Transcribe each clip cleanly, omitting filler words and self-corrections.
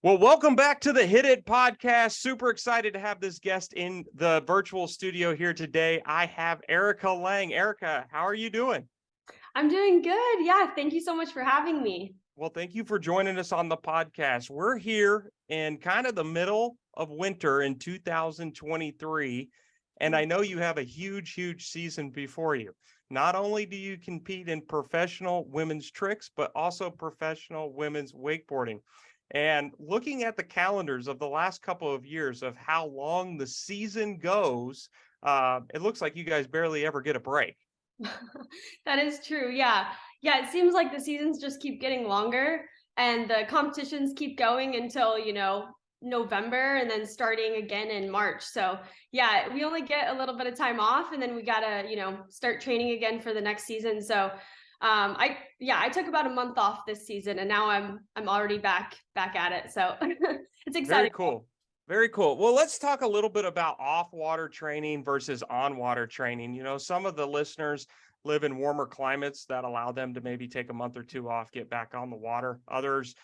Well, welcome back to the Hit It podcast. Super excited to have this guest in the virtual studio here today. I have Erika Lang. Erika, how are you doing? I'm doing good. Yeah, thank you so much for having me. Well, thank you for joining us on the podcast. We're here in kind of the middle of winter in 2023, and I know you have a huge season before you. Not only do you compete in professional women's tricks, but also professional women's wakeboarding. And looking at the calendars of the last couple of years of how long the season goes, it looks like you guys barely ever get a break. That is true. Yeah. Yeah, it seems like the seasons just keep getting longer and the competitions keep going until, November and then starting again in March. So, yeah, we only get a little bit of time off and then we got to, start training again for the next season. So, I took about a month off this season and now I'm already back at it. So, it's Very exciting. cool. Very cool. Well, let's talk a little bit about off-water training versus on-water training. You know, some of the listeners live in warmer climates that allow them to maybe take a month or two off, get back on the water. Others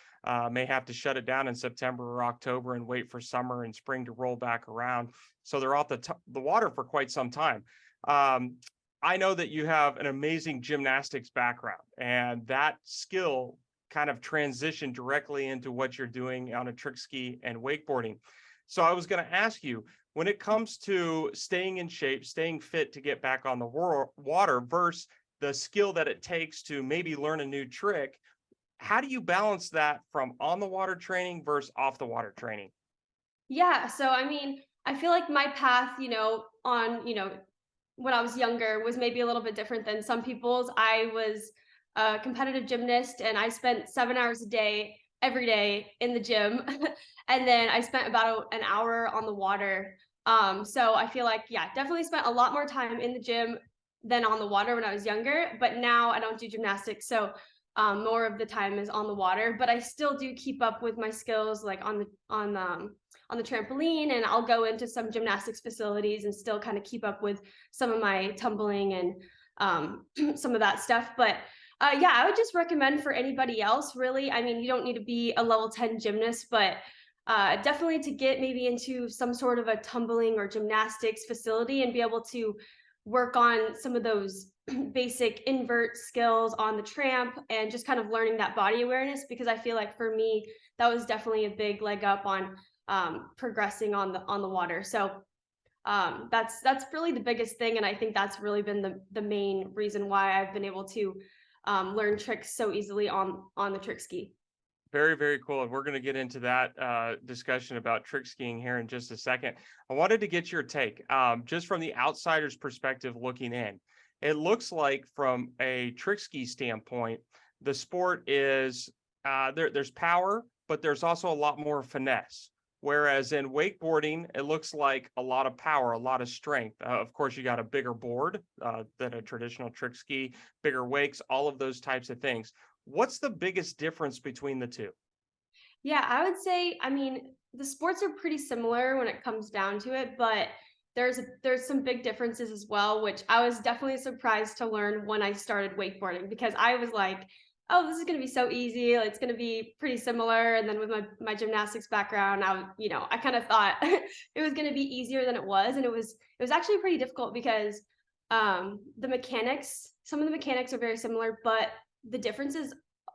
may have to shut it down in September or October and wait for summer and spring to roll back around. So they're off the water for quite some time. Um, I know that you have an amazing gymnastics background, and that skill kind of transitioned directly into what you're doing on a trick ski and wakeboarding. So I was going to ask you, when it comes to staying in shape, staying fit to get back on the water versus the skill that it takes to maybe learn a new trick, how do you balance that from on the water training versus off the water training? Yeah, so I mean, I feel like my path, when I was younger was maybe a little bit different than some people's. I was a competitive gymnast and I spent 7 hours a day, every day in the gym. And then I spent about an hour on the water. So I feel like, yeah, definitely spent a lot more time in the gym than on the water when I was younger. But now I don't do gymnastics. So more of the time is on the water, but I still do keep up with my skills like on the trampoline, and I'll go into some gymnastics facilities and still kind of keep up with some of my tumbling and some of that stuff. But yeah, I would just recommend for anybody else, really. I mean, you don't need to be a level 10 gymnast, but definitely to get maybe into some sort of a tumbling or gymnastics facility and be able to work on some of those basic invert skills on the tramp and just kind of learning that body awareness, because I feel like for me that was definitely a big leg up on progressing on the water. So that's really the biggest thing, and I think that's really been the main reason why I've been able to learn tricks so easily on the trick ski. Very cool. And we're going to get into that discussion about trick skiing here in just a second. I wanted to get your take, just from the outsider's perspective looking in. It looks like from a trick ski standpoint, the sport is there's power, but there's also a lot more finesse. Whereas in wakeboarding, it looks like a lot of power, a lot of strength. Of course, you got a bigger board than a traditional trick ski, bigger wakes, all of those types of things. What's the biggest difference between the two? Yeah, I would say, I mean, the sports are pretty similar when it comes down to it, but there's some big differences as well, which I was definitely surprised to learn when I started wakeboarding, because I was like, oh, this is going to be so easy. It's going to be pretty similar. And then with my gymnastics background, I kind of thought it was going to be easier than it was, and it was actually pretty difficult because some of the mechanics are very similar, but the differences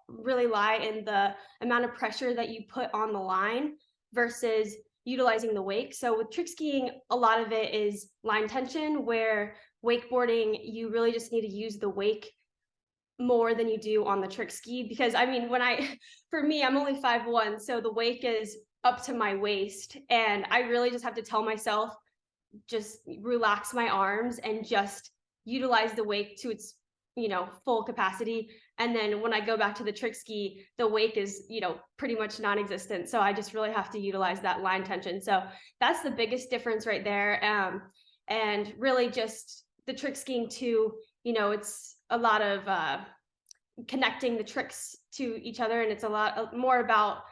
really lie in the amount of pressure that you put on the line versus utilizing the wake. So with trick skiing, a lot of it is line tension, where wakeboarding, you really just need to use the wake more than you do on the trick ski. Because I mean, for me, I'm only 5'1", so the wake is up to my waist. And I really just have to tell myself, just relax my arms and just utilize the wake to its full capacity. And then when I go back to the trick ski, the wake is pretty much non-existent, so I just really have to utilize that line tension. So that's the biggest difference right there. And really just the trick skiing too, it's a lot of connecting the tricks to each other, and it's a lot more about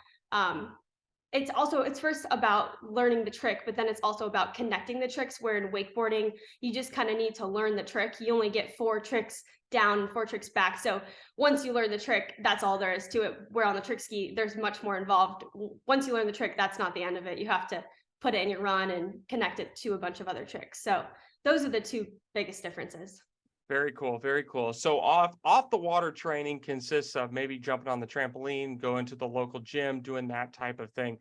it's first about learning the trick, but then it's also about connecting the tricks, where in wakeboarding, you just kind of need to learn the trick. You only get 4 tricks down, 4 tricks back. So once you learn the trick, that's all there is to it. Where on the trick ski, there's much more involved. Once you learn the trick, that's not the end of it. You have to put it in your run and connect it to a bunch of other tricks. So those are the two biggest differences. Very cool, very cool. So off the water training consists of maybe jumping on the trampoline, going to the local gym, doing that type of thing.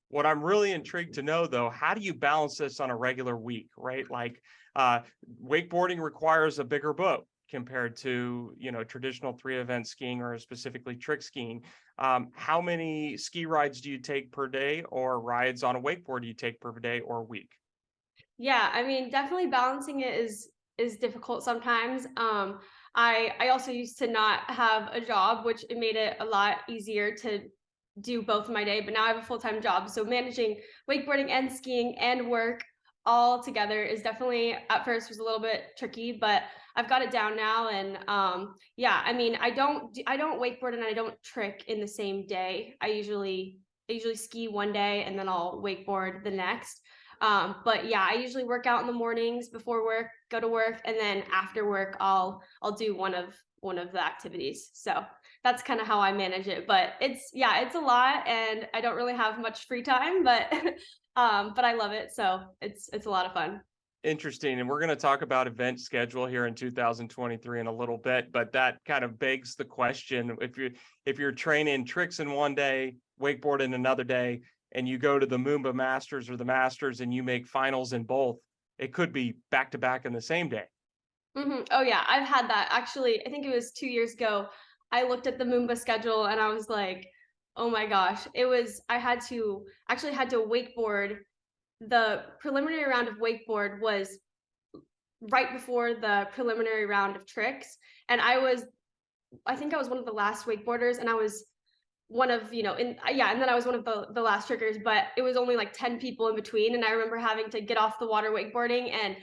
What I'm really intrigued to know though, how do you balance this on a regular week, right? Like uh wakeboarding requires a bigger boat compared to, traditional 3 event skiing or specifically trick skiing. How many ski rides do you take per day, or rides on a wakeboard do you take per day or week? Yeah, I mean, definitely balancing it is difficult sometimes. I also used to not have a job, which it made it a lot easier to do both in my day. But now I have a full-time job, so managing wakeboarding and skiing and work all together is definitely, at first, was a little bit tricky, but I've got it down now. And yeah, I mean, I don't wakeboard and I don't trick in the same day. I usually ski one day and then I'll wakeboard the next. But yeah, I usually work out in the mornings before work, go to work, and then after work, I'll do one of the activities. So that's kind of how I manage it. But it's a lot, and I don't really have much free time, but but I love it. So it's a lot of fun. Interesting. And we're going to talk about event schedule here in 2023 in a little bit, but that kind of begs the question, if you're training tricks in one day, wakeboard in another day, and you go to the Moomba Masters or the Masters and you make finals in both, it could be back to back in the same day. Oh yeah, I've had that. Actually, I think it was 2 years ago. I looked at the Moomba schedule and I was like, oh my gosh, I had to wakeboard. The preliminary round of wakeboard was right before the preliminary round of tricks. And I think I was one of the last wakeboarders, and I was one of, and then I was one of the last trickers, but it was only like 10 people in between. And I remember having to get off the water wakeboarding, and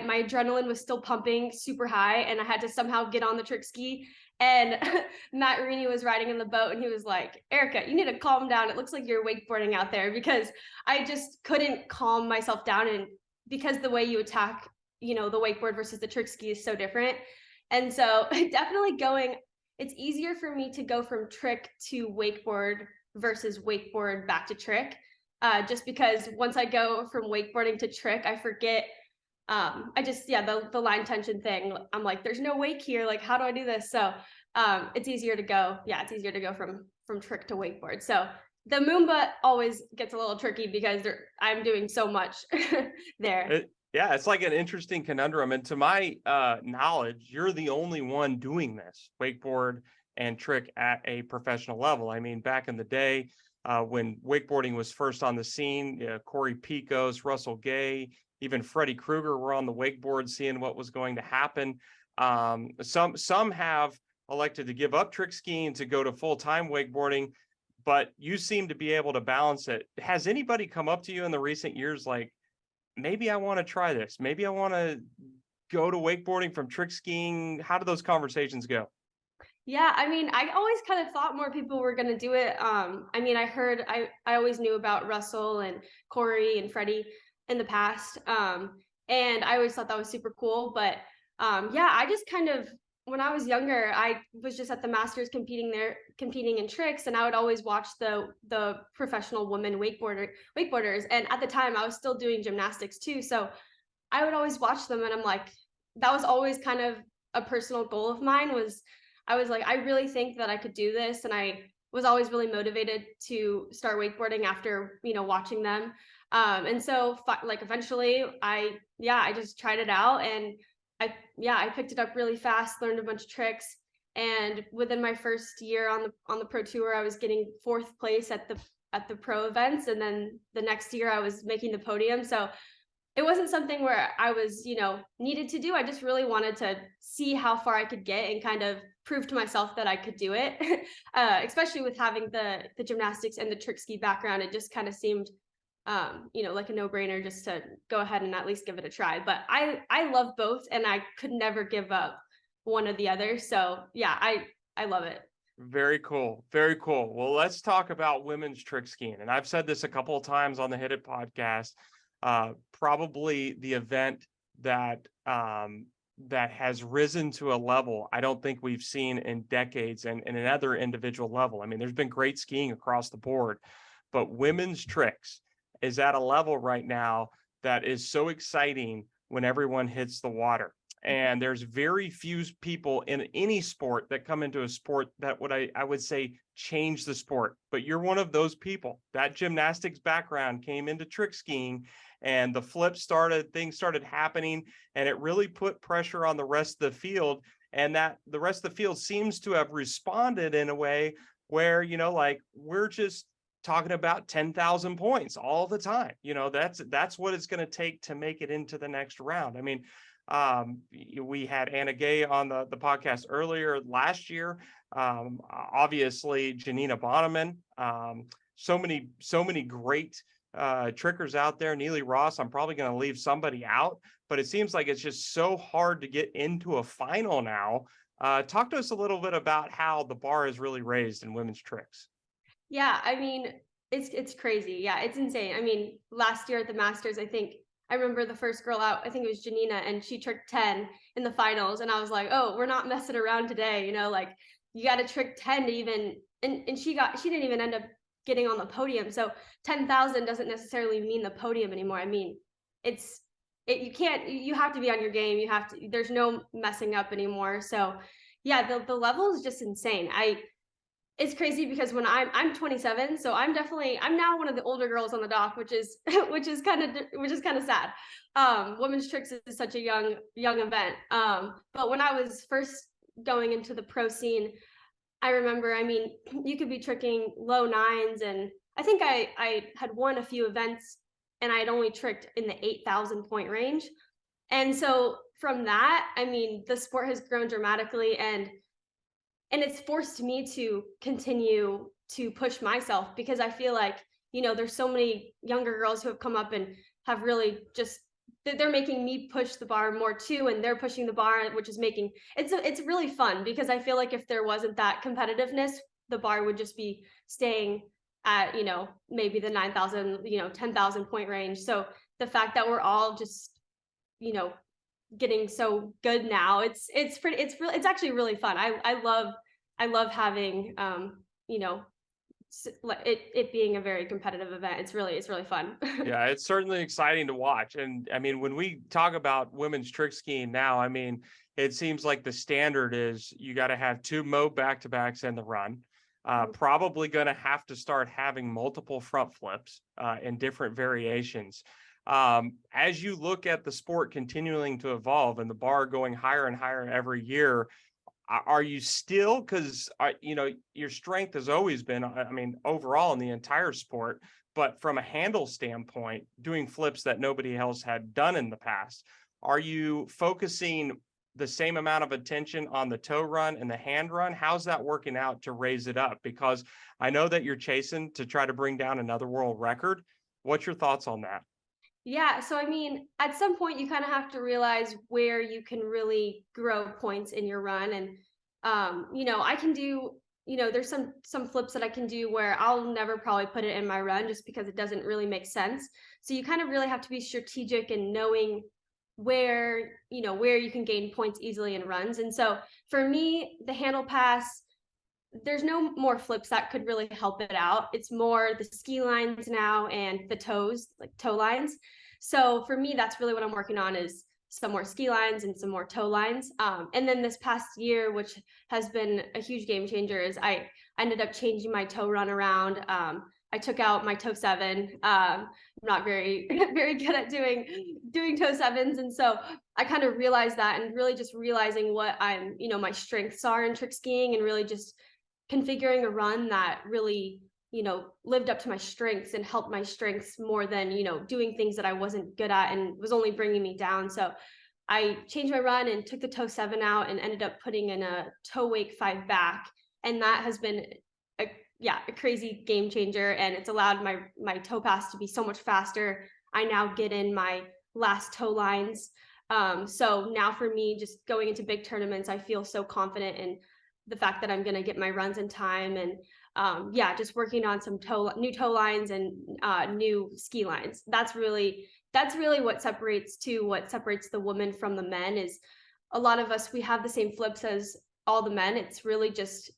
my adrenaline was still pumping super high, and I had to somehow get on the trick ski. And Matt Rini was riding in the boat, and he was like, Erica, you need to calm down. It looks like you're wakeboarding out there, because I just couldn't calm myself down. And because the way you attack, the wakeboard versus the trick ski is so different. And so definitely it's easier for me to go from trick to wakeboard versus wakeboard back to trick. Just because once I go from wakeboarding to trick, I forget. The line tension thing. I'm like, there's no wake here. Like, how do I do this? So it's easier to go. Yeah, it's easier to go from trick to wakeboard. So the Moomba always gets a little tricky because I'm doing so much there. Yeah, it's like an interesting conundrum. And to my knowledge, you're the only one doing this, wakeboard and trick, at a professional level. I mean, back in the day, when wakeboarding was first on the scene, Corey Picos, Russell Gay, even Freddie Krueger were on the wakeboard seeing what was going to happen. Some have elected to give up trick skiing to go to full-time wakeboarding, but you seem to be able to balance it. Has anybody come up to you in the recent years like, maybe I want to try this, maybe I want to go to wakeboarding from trick skiing? How do those conversations go? Yeah, I mean, I always kind of thought more people were gonna do it. I mean, I always knew about Russell and Corey and Freddie in the past. And I always thought that was super cool. But yeah, I just kind of, when I was younger, I was just at the Masters competing in tricks, and I would always watch the professional women wakeboarders. And at the time, I was still doing gymnastics too, so I would always watch them, and I'm like, that was always kind of a personal goal of mine. I was like, I really think that I could do this, and I was always really motivated to start wakeboarding after watching them. And so like eventually, I just tried it out, and I picked it up really fast, learned a bunch of tricks, and within my first year on the pro tour, I was getting fourth place at the pro events, and then the next year I was making the podium. So it wasn't something where I was, needed to do. I just really wanted to see how far I could get and kind of prove to myself that I could do it. Especially with having the gymnastics and the trick ski background, it just kind of seemed, like a no-brainer just to go ahead and at least give it a try. But I love both, and I could never give up one or the other. So yeah, I love it. Very cool. Very cool. Well, let's talk about women's trick skiing. And I've said this a couple of times on the Hit It podcast. Probably the event that that has risen to a level I don't think we've seen in decades, and another individual level. I mean, there's been great skiing across the board, but women's tricks is at a level right now that is so exciting when everyone hits the water. And there's very few people in any sport that come into a sport that would I would say change the sport. But you're one of those people. That gymnastics background came into trick skiing, and the flips started, things started happening, and it really put pressure on the rest of the field. And that the rest of the field seems to have responded in a way where, like, we're just talking about 10,000 points all the time. That's what it's going to take to make it into the next round. I mean, we had Anna Gay on the podcast earlier last year. Obviously, Janina Bonneman. So many great trickers out there. Neely Ross, I'm probably going to leave somebody out, but it seems like it's just so hard to get into a final now. Talk to us a little bit about how the bar is really raised in women's tricks. Yeah, I mean, it's crazy. Yeah, it's insane. I mean, last year at the Masters, I remember the first girl out, I think it was Janina, and she tricked 10 in the finals. And I was like, oh, we're not messing around today. Like you got to trick 10 to even, and she didn't even end up getting on the podium. So 10,000 doesn't necessarily mean the podium anymore. I mean, you have to be on your game. There's no messing up anymore. So yeah, the level is just insane. It's crazy because when I'm 27, so I'm now one of the older girls on the dock, which is kind of sad. Women's tricks is such a young event. But when I was first going into the pro scene, I remember, I mean, you could be tricking low nines, and I think I had won a few events, and I had only tricked in the 8,000 point range. And so from that, I mean, the sport has grown dramatically, and it's forced me to continue to push myself, because I feel like, there's so many younger girls who have come up and have really just, they're making me push the bar more too, and they're pushing the bar, which is making it's really fun, because I feel like if there wasn't that competitiveness, the bar would just be staying at, maybe the 9,000, 10,000 point range. So the fact that we're all just, getting so good now, it's actually really fun. I love having it being a very competitive event. It's really fun. Yeah, it's certainly exciting to watch. And I mean, when we talk about women's trick skiing now, I mean, it seems like the standard is you got to have 2 Mo back-to-backs in the run. Probably going to have to start having multiple front flips in different variations. As you look at the sport continuing to evolve and the bar going higher and higher every year, are you still, because your strength has always been, I mean, overall in the entire sport, but from a handle standpoint, doing flips that nobody else had done in the past, are you focusing the same amount of attention on the toe run and the hand run? How's that working out to raise it up? Because I know that you're chasing to try to bring down another world record. What's your thoughts on that? Yeah, so I mean, at some point you kind of have to realize where you can really grow points in your run. And I can do, there's some flips that I can do where I'll never probably put it in my run, just because it doesn't really make sense. So you kind of really have to be strategic in knowing where you can gain points easily in runs. And so for me, the handle pass, there's no more flips that could really help it out. It's more the ski lines now and the toes, like toe lines. So for me, that's really what I'm working on, is some more ski lines and some more toe lines. And then this past year, which has been a huge game changer, is I ended up changing my toe run around. I took out my toe 7. I'm not very very good at doing toe 7s, and so I kind of realized that, and really just realizing what my strengths are in trick skiing, and really just configuring a run that really, lived up to my strengths and helped my strengths more than, doing things that I wasn't good at and was only bringing me down. So I changed my run and took the toe 7 out and ended up putting in a toe wake 5 back. And that has been a crazy game changer. And it's allowed my toe pass to be so much faster. I now get in my last toe lines. So now for me, just going into big tournaments, I feel so confident in the fact that I'm going to get my runs in time, and yeah, just working on some new toe lines and new ski lines. That's really what separates the women from the men. Is a lot of us, we have the same flips as all the men. It's really just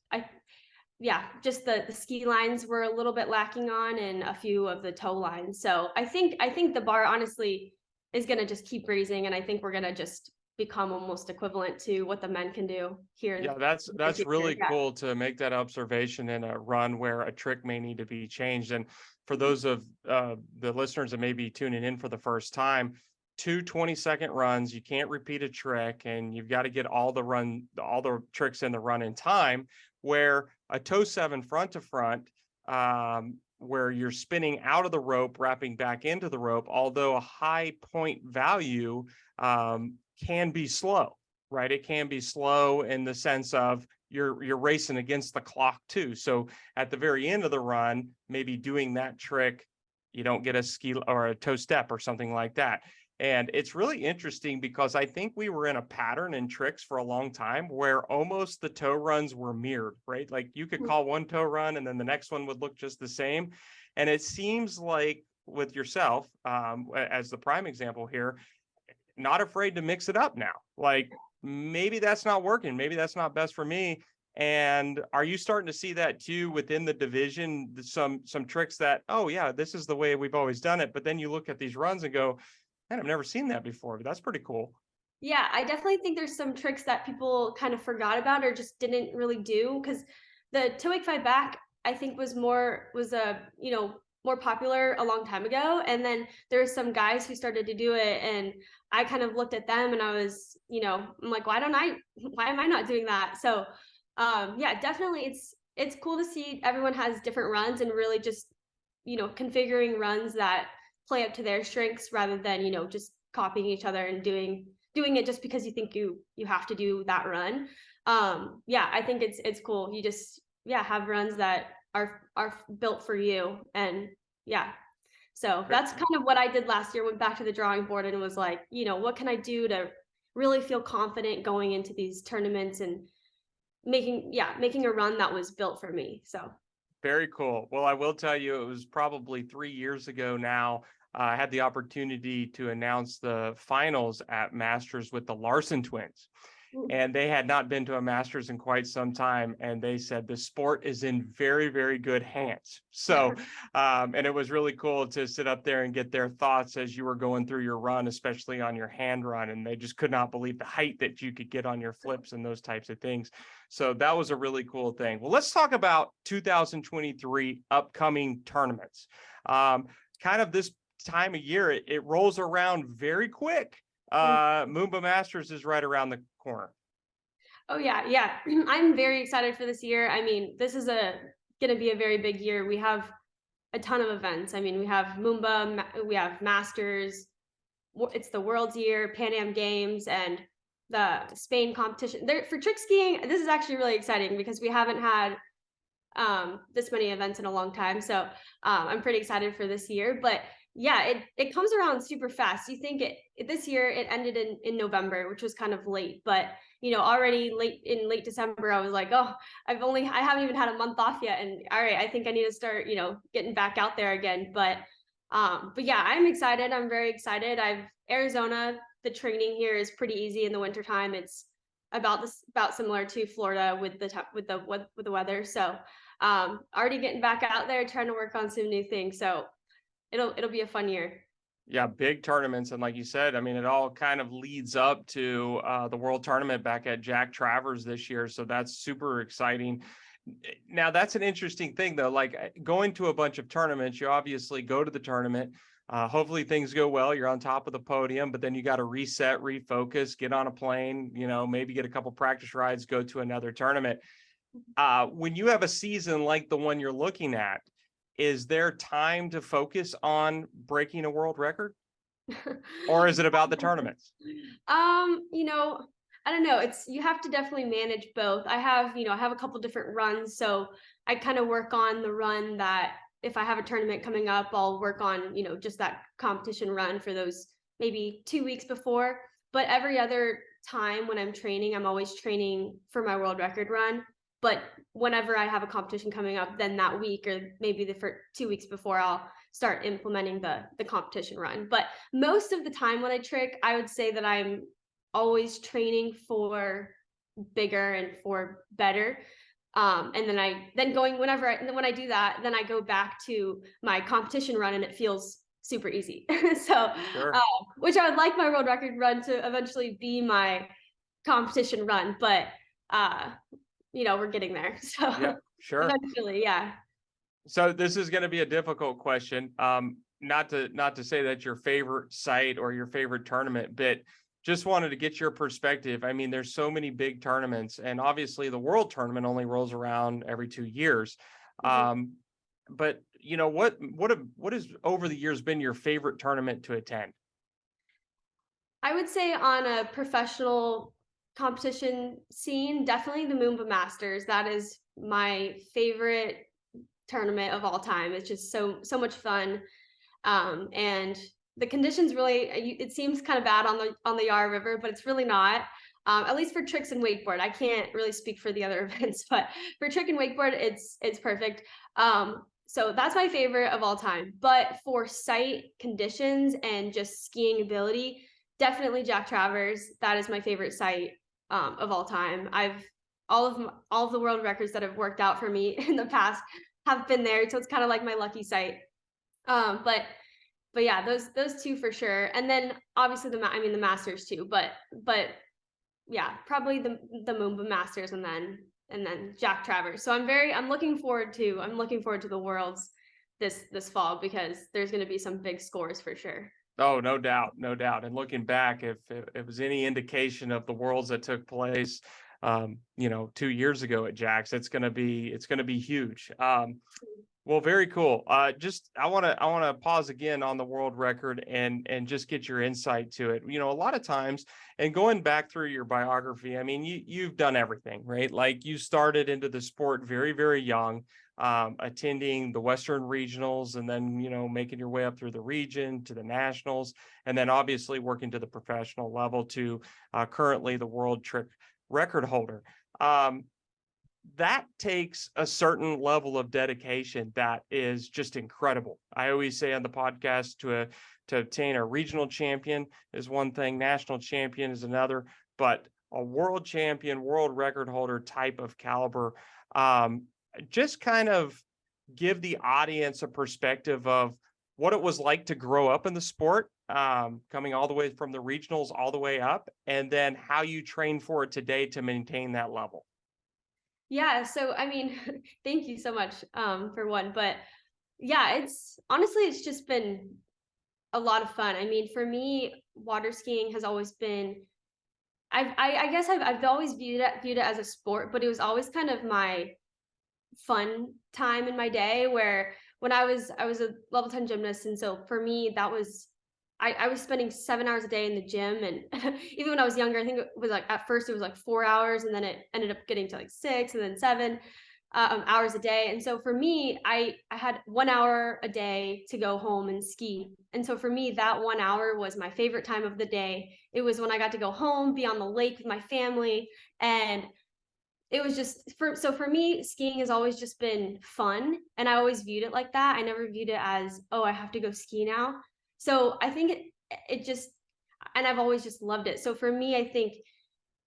just the ski lines we're a little bit lacking on, and a few of the toe lines. So I think the bar honestly is going to just keep raising, and I think we're going to just become almost equivalent to what the men can do here in Yeah, the that's future. really Yeah. cool to make that observation in a run where a trick may need to be changed. And for those of the listeners that may be tuning in for the first time, 2 20-second runs, you can't repeat a trick, and you've got to get all the tricks in the run in time. Where a toe seven front to front, where you're spinning out of the rope, wrapping back into the rope, although a high point value can be slow, right? It can be slow in the sense of you're racing against the clock too. So at the very end of the run, maybe doing that trick, you don't get a ski or a toe step or something like that. And it's really interesting because I think we were in a pattern in tricks for a long time where almost the toe runs were mirrored, right? Like you could call one toe run and then the next one would look just the same. And it seems like with yourself, as the prime example here, not afraid to mix it up now. Like maybe that's not working. Maybe that's not best for me. And are you starting to see that too within the division? Some tricks that, oh yeah, this is the way we've always done it. But then you look at these runs and go, man, I've never seen that before, but that's pretty cool. Yeah, I definitely think there's some tricks that people kind of forgot about or just didn't really do, because the toe wake five back, I think, was a more popular a long time ago, and then there were some guys who started to do it, and I kind of looked at them and I was, I'm like, why am I not doing that? So yeah, definitely it's cool to see everyone has different runs, and really just configuring runs that play up to their strengths, rather than just copying each other and doing it just because you think you have to do that run. Yeah, I think it's cool. You just, yeah, have runs that are built for you. And yeah, so Ver- that's kind of what I did last year. Went back to the drawing board and was like, what can I do to really feel confident going into these tournaments, and making a run that was built for me. So Very cool. Well, I will tell you, it was probably 3 years ago now. I had the opportunity to announce the finals at Masters with the Larson twins. And they had not been to a Masters in quite some time. And they said the sport is in very, very good hands. So, and it was really cool to sit up there and get their thoughts as you were going through your run, especially on your hand run. And they just could not believe the height that you could get on your flips and those types of things. So that was a really cool thing. Well, let's talk about 2023 upcoming tournaments. Kind of this time of year, it rolls around very quick. Moomba Masters is right around the corner. Oh yeah, yeah. I'm very excited for this year. I mean, this is gonna be a very big year. We have a ton of events. I mean, we have Moomba, we have Masters. It's the World's Year, Pan Am Games, and the Spain competition. There for trick skiing. This is actually really exciting because we haven't had this many events in a long time. So I'm pretty excited for this year. But yeah, it comes around super fast. You think this year it ended in November, which was kind of late, but already late December, I was like, oh, I haven't even had a month off yet, and all right, I think I need to start getting back out there again. But yeah, I'm excited. I'm very excited. Arizona. The training here is pretty easy in the wintertime. It's about similar to Florida with the weather. So already getting back out there, trying to work on some new things. So it'll be a fun year. Yeah, big tournaments. And like you said, I mean, it all kind of leads up to the world tournament back at Jack Travers this year. So that's super exciting. Now, that's an interesting thing, though. Like going to a bunch of tournaments, you obviously go to the tournament. Hopefully things go well. You're on top of the podium, but then you got to reset, refocus, get on a plane, maybe get a couple practice rides, go to another tournament. When you have a season like the one you're looking at, is there time to focus on breaking a world record, or is it about the tournaments? I don't know. You have to definitely manage both. I have a couple different runs, so I kind of work on the run that if I have a tournament coming up, I'll work on, just that competition run for those maybe 2 weeks before. But every other time when I'm training, I'm always training for my world record run. But whenever I have a competition coming up, then that week or maybe the for 2 weeks before, I'll start implementing the competition run. But most of the time when I trick, I would say that I'm always training for bigger and for better. And then going when I do that, then I go back to my competition run and it feels super easy. So, Sure. which I would like my world record run to eventually be my competition run, but uh, we're getting there. So Yep. Sure. eventually, yeah. So this is going to be a difficult question. Not to say that your favorite site or your favorite tournament, but just wanted to get your perspective. I mean, there's so many big tournaments, and obviously the World Tournament only rolls around every 2 years. Mhm. But what has over the years been your favorite tournament to attend? I would say on a professional competition scene, definitely the Moomba Masters. That is my favorite tournament of all time. It's just so much fun. And the conditions really it seems kind of bad on the Yarra River, but it's really not. At least for tricks and wakeboard. I can't really speak for the other events, but for trick and wakeboard, it's perfect. So that's my favorite of all time. But for site conditions and just skiing ability, definitely Jack Travers. That is my favorite site of all time. All of the world records that have worked out for me in the past have been there, so it's kind of like my lucky site. But yeah, those two for sure. And then obviously the Masters too, but yeah, probably the Moomba Masters and then Jack Travers. So I'm looking forward to the Worlds this fall because there's going to be some big scores for sure. Oh, no doubt, no doubt. And looking back, if it was any indication of the worlds that took place, 2 years ago at Jack's, it's gonna be huge. Well, very cool. Just I want to pause again on the world record and just get your insight to it. A lot of times, and going back through your biography, I mean, you've done everything, right? Like you started into the sport very, very young, attending the Western regionals, and then making your way up through the region to the nationals, and then obviously working to the professional level to currently the world trick record holder. Um, that takes a certain level of dedication that is just incredible. I always say on the podcast to obtain a regional champion is one thing, national champion is another, but a world champion, world record holder type of caliber, um, just kind of give the audience a perspective of what it was like to grow up in the sport, coming all the way from the regionals all the way up, and then how you train for it today to maintain that level. Yeah, so I mean, thank you so much for one, but yeah, it's just been a lot of fun. I mean, for me, water skiing has always been I guess I've always viewed it as a sport, but it was always kind of my fun time in my day where when I was a level 10 gymnast, and so for me that was I was spending 7 hours a day in the gym, and even when I was younger, I think it was like at first it was like 4 hours, and then it ended up getting to like 6 and then 7 hours a day. And so for me, I had 1 hour a day to go home and ski. And so for me, that 1 hour was my favorite time of the day. It was when I got to go home, be on the lake with my family, and it was just for me, skiing has always just been fun, and I always viewed it like that. I never viewed it as, oh, I have to go ski now. So I think it just and I've always just loved it. So for me, I think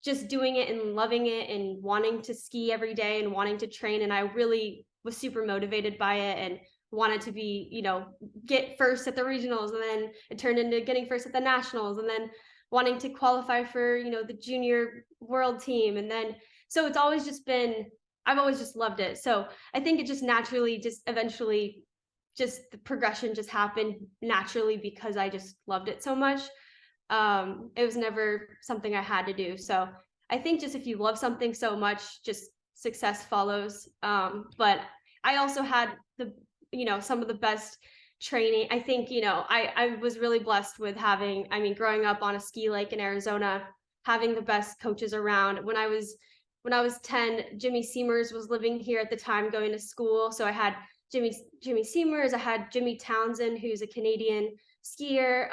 just doing it and loving it and wanting to ski every day and wanting to train, and I really was super motivated by it and wanted to be, get first at the regionals, and then it turned into getting first at the nationals, and then wanting to qualify for, the junior world team. And then so it's always just been I've always just loved it. So I think it just naturally just eventually just the progression just happened naturally because I just loved it so much. It was never something I had to do. So I think just if you love something so much, just success follows. But I also had some of the best training. I think, I was really blessed with having, I mean, growing up on a ski lake in Arizona, having the best coaches around. When I was 10, Jimmy Seamers was living here at the time going to school. So I had Jimmy Seamers, I had Jimmy Townsend, who's a Canadian skier.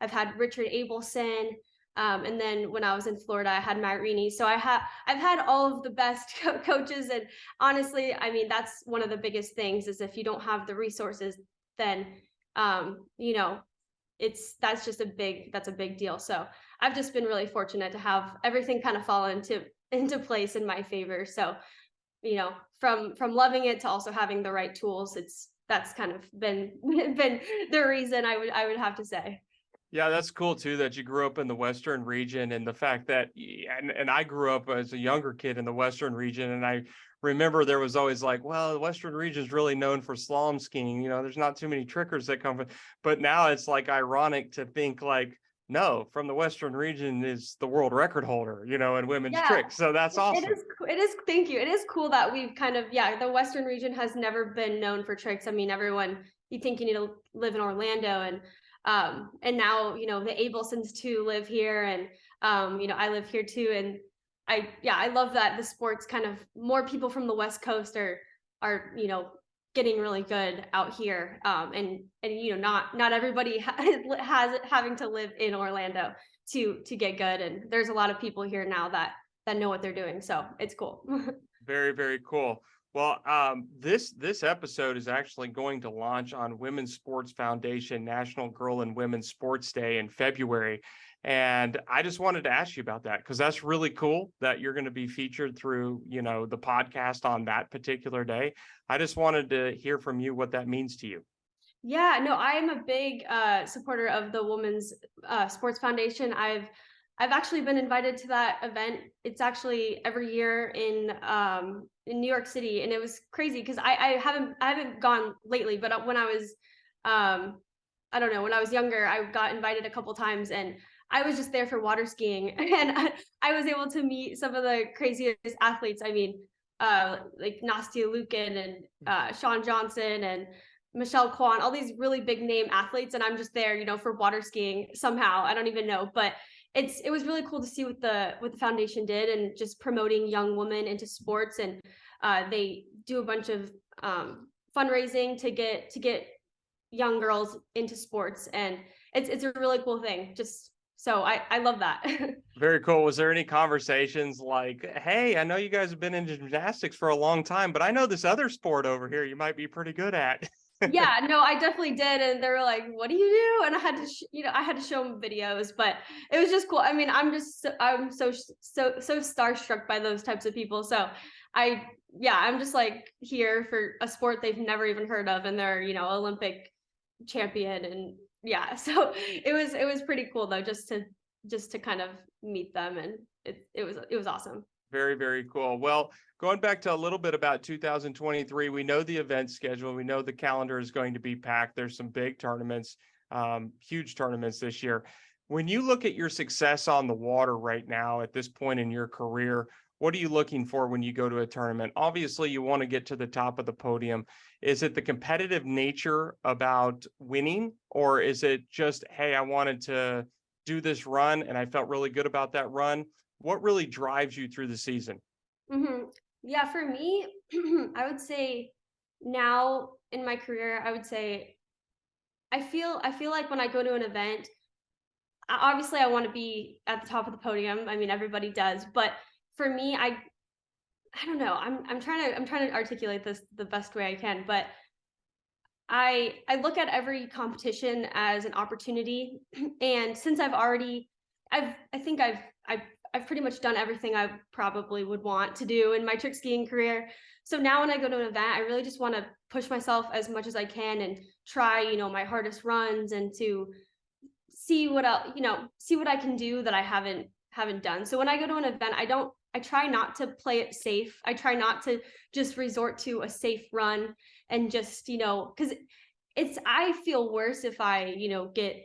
I've had Richard Abelson. And then when I was in Florida, I had Matt Reaney. So I've had all of the best coaches. And honestly, I mean, that's one of the biggest things is if you don't have the resources, then, you know, that's a big deal. So I've just been really fortunate to have everything kind of fall into place in my favor. So, from loving it to also having the right tools, that's kind of been been the reason I would have to say. Yeah, that's cool too that you grew up in the Western region and the fact that, and I grew up as a younger kid in the Western region. And I remember there was always like, well, the Western region is really known for slalom skiing. There's not too many trickers that come from, but now it's like ironic to think like, no, from the Western region is the world record holder, in women's Yeah, tricks. So that's it awesome. is. It is. Thank you. It is cool that we've kind of, yeah. The Western region has never been known for tricks. I mean, everyone, you think you need to live in Orlando, and now the Abelsons too live here, and I live here too, and I love that the sports kind of more people from the West Coast are getting really good out here, and not everybody has having to live in Orlando to get good, and there's a lot of people here now that know what they're doing, so it's cool. Very, very cool. Well, this episode is actually going to launch on Women's Sports Foundation National Girl and Women's Sports Day in February. And I just wanted to ask you about that because that's really cool that you're going to be featured through, the podcast on that particular day. I just wanted to hear from you what that means to you. Yeah, no, I am a big supporter of the Women's Sports Foundation. I've actually been invited to that event. It's actually every year in New York City, and it was crazy because I haven't gone lately. But when I was I don't know, when I was younger, I got invited a couple times, and I was just there for water skiing, and I was able to meet some of the craziest athletes. I mean, like Nastia Lukin and Sean Johnson and Michelle Kwan, all these really big name athletes, and I'm just there, for water skiing somehow. I don't even know, but it was really cool to see what the foundation did and just promoting young women into sports, and they do a bunch of fundraising to get young girls into sports, and it's a really cool thing. Just so I love that. Very cool. Was there any conversations like, hey, I know you guys have been in gymnastics for a long time, but I know this other sport over here you might be pretty good at? Yeah, no, I definitely did, and they were like, "What do you do?" And I had to, I had to show them videos, but it was just cool. I mean, I'm so starstruck by those types of people. So, yeah, I'm just like here for a sport they've never even heard of, and they're Olympic champion, and yeah, so it was pretty cool though, just to kind of meet them, and it was awesome. Very, very cool. Well, going back to a little bit about 2023, we know the event schedule. We know the calendar is going to be packed. There's some big tournaments, huge tournaments this year. When you look at your success on the water right now at this point in your career, what are you looking for when you go to a tournament? Obviously, you want to get to the top of the podium. Is it the competitive nature about winning, or is it just, hey, I wanted to do this run and I felt really good about that run? What really drives you through the season? Yeah, for me, I would say now in my career, I would say I feel like when I go to an event, obviously I want to be at the top of the podium. I mean, everybody does, but for me, I don't know. I'm trying to articulate this the best way I can, but I look at every competition as an opportunity, and since I think I've pretty much done everything I probably would want to do in my trick skiing career. So now when I go to an event, I really just want to push myself as much as I can and try, my hardest runs, and to see what I can do that I haven't done. So when I go to an event, I try not to play it safe. I try not to just resort to a safe run and just, because I feel worse if I, get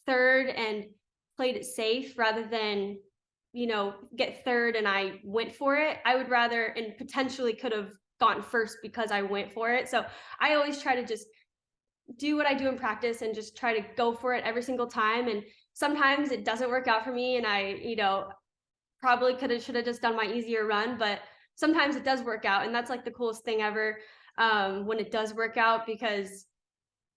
third and played it safe rather than, get third and I went for it. I would rather, and potentially could have gotten first because I went for it. So I always try to just do what I do in practice and just try to go for it every single time. And sometimes it doesn't work out for me, and I, probably should have just done my easier run, but sometimes it does work out, and that's like the coolest thing ever, when it does work out, because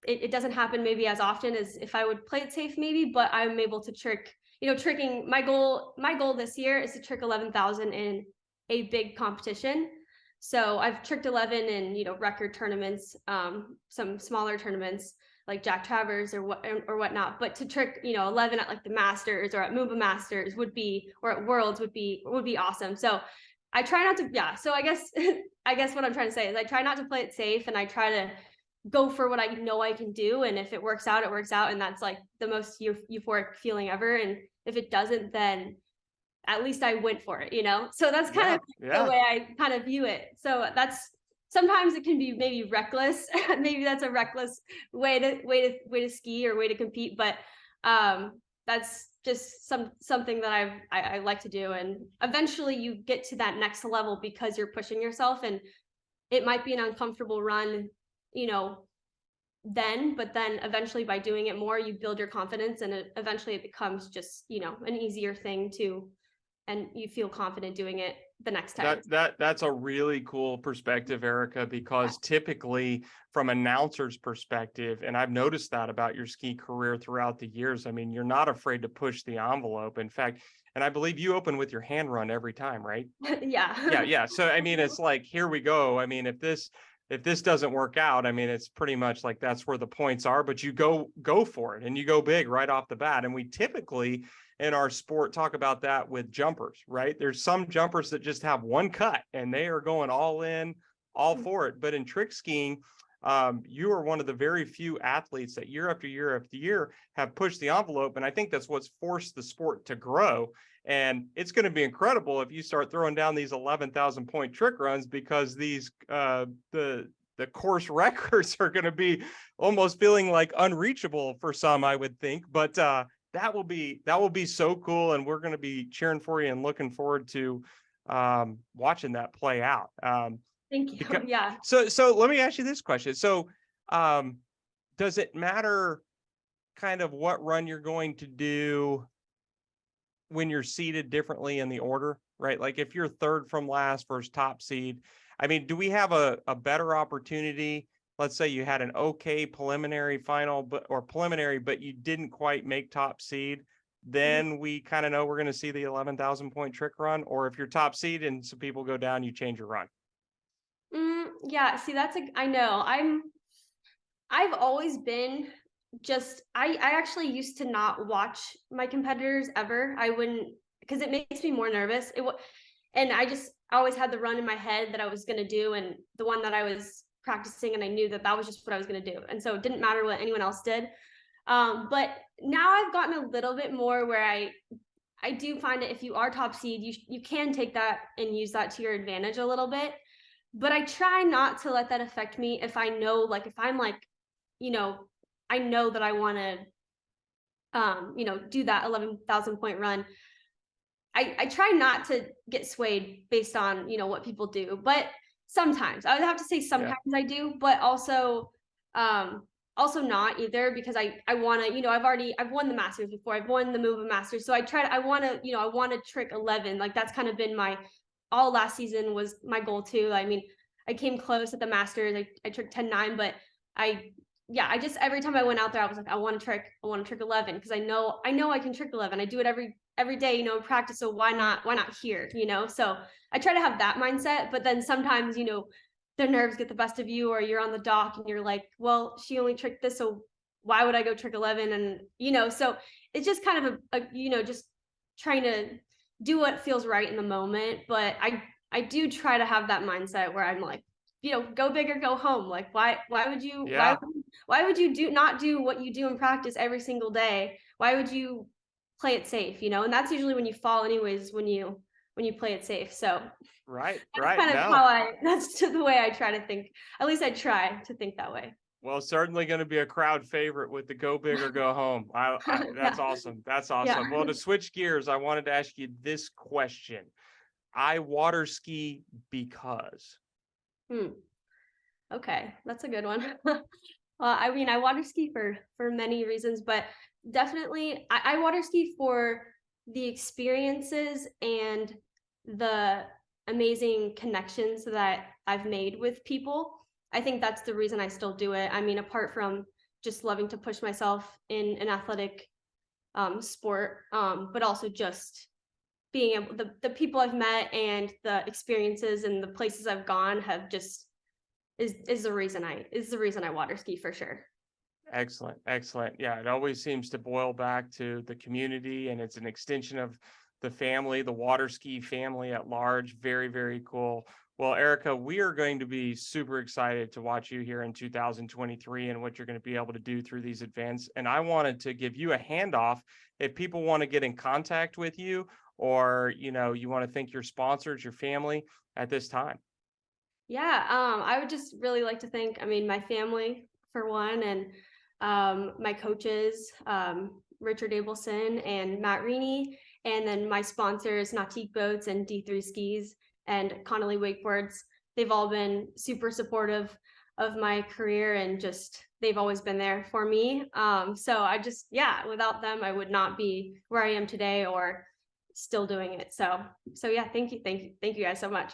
it doesn't happen maybe as often as if I would play it safe maybe, but I'm able to trick, tricking, my goal this year is to trick 11,000 in a big competition. So I've tricked 11 in, record tournaments, some smaller tournaments like Jack Travers or whatnot. But to trick, 11 at like the Masters or at Moomba Masters or at Worlds would be awesome. So I try not to, yeah. So I guess I guess what I'm trying to say is I try not to play it safe, and I try to go for what I know I can do. And if it works out, it works out. And that's like the most euphoric feeling ever. And if it doesn't, then at least I went for it, So that's kind Yeah, of the yeah. way I kind of view it. So that's sometimes it can be maybe reckless. Maybe that's a reckless way to ski or way to compete. But that's just something that I like to do. And eventually you get to that next level because you're pushing yourself, and it might be an uncomfortable run, you know, but then eventually by doing it more, you build your confidence, and eventually it becomes just, an easier thing to, and you feel confident doing it the next time. That's a really cool perspective, Erica, because typically from announcer's perspective, and I've noticed that about your ski career throughout the years, I mean, you're not afraid to push the envelope. In fact, and I believe you open with your hand run every time, right? Yeah. Yeah. So I mean, it's like, here we go. I mean, if this doesn't work out, I mean, it's pretty much like that's where the points are, but you go for it and you go big right off the bat. And we typically in our sport talk about that with jumpers, right? There's some jumpers that just have one cut and they are going all in, all for it. But in trick skiing, you are one of the very few athletes that year after year after year have pushed the envelope. And I think that's what's forced the sport to grow. And it's going to be incredible if you start throwing down these 11,000 point trick runs, because these the course records are going to be almost feeling like unreachable for some, I would think. But that will be so cool, and we're going to be cheering for you and looking forward to watching that play out. Thank you. Yeah. So let me ask you this question. So does it matter kind of what run you're going to do when you're seated differently in the order, right? Like if you're third from last versus top seed, I mean, do we have a better opportunity? Let's say you had an okay preliminary final, but you didn't quite make top seed. Then we kind of know we're going to see the 11,000 point trick run. Or if you're top seed and some people go down, you change your run. Yeah. See, I know I've always been I actually used to not watch my competitors ever. I wouldn't, because it makes me more nervous. And I just always had the run in my head that I was going to do, and the one that I was practicing, and I knew that was just what I was going to do. And so it didn't matter what anyone else did. But now I've gotten a little bit more where I do find that if you are top seed, you can take that and use that to your advantage a little bit. But I try not to let that affect me if I know, like, if I'm like, I know that I want to, do that 11,000 point run. I try not to get swayed based on, what people do, but sometimes I would have to say sometimes I do, but also not either, because I want to, I've won the Masters before. I've won the Moomba Masters. So I want to trick 11. Like that's kind of been all last season was my goal too. I mean, I came close at the Masters. I tricked 10-9, but I just, every time I went out there, I was like, I want to trick 11, because I know I can trick 11. I do it every day, in practice. So why not here, So I try to have that mindset, but then sometimes, the nerves get the best of you, or you're on the dock and you're like, well, she only tricked this, so why would I go trick 11? And, so it's just kind of just trying to do what feels right in the moment. But I do try to have that mindset where I'm like, go big or go home. Like, why would you, why would you not do what you do in practice every single day? Why would you play it safe, And that's usually when you fall anyways, when you play it safe. So Right. that's kind of that's the way I try to think. At least I try to think that way. Well, certainly going to be a crowd favorite with the go big or go home. That's awesome. That's awesome. Yeah. Well, to switch gears, I wanted to ask you this question. I water ski because. Okay, that's a good one. Well, I mean, I water ski for many reasons, but definitely I water ski for the experiences and the amazing connections that I've made with people. I think that's the reason I still do it. I mean, apart from just loving to push myself in an athletic sport, but also just being able the people I've met and the experiences and the places I've gone have just is the reason I water ski for sure. Excellent, excellent. Yeah, it always seems to boil back to the community, and it's an extension of the family, the water ski family at large. Very, very cool. Well, Erica, we are going to be super excited to watch you here in 2023 and what you're going to be able to do through these events. And I wanted to give you a handoff if people want to get in contact with you, or you want to thank your sponsors, your family at this time. Yeah, I would just really like to thank, I mean, my family for one, and my coaches, Richard Abelson and Matt Reaney, and then my sponsors, Nautique Boats and D3 Skis and Connolly Wakeboards. They've all been super supportive of my career and just they've always been there for me. So I just, yeah, without them, I would not be where I am today or still doing it. So yeah, thank you guys so much.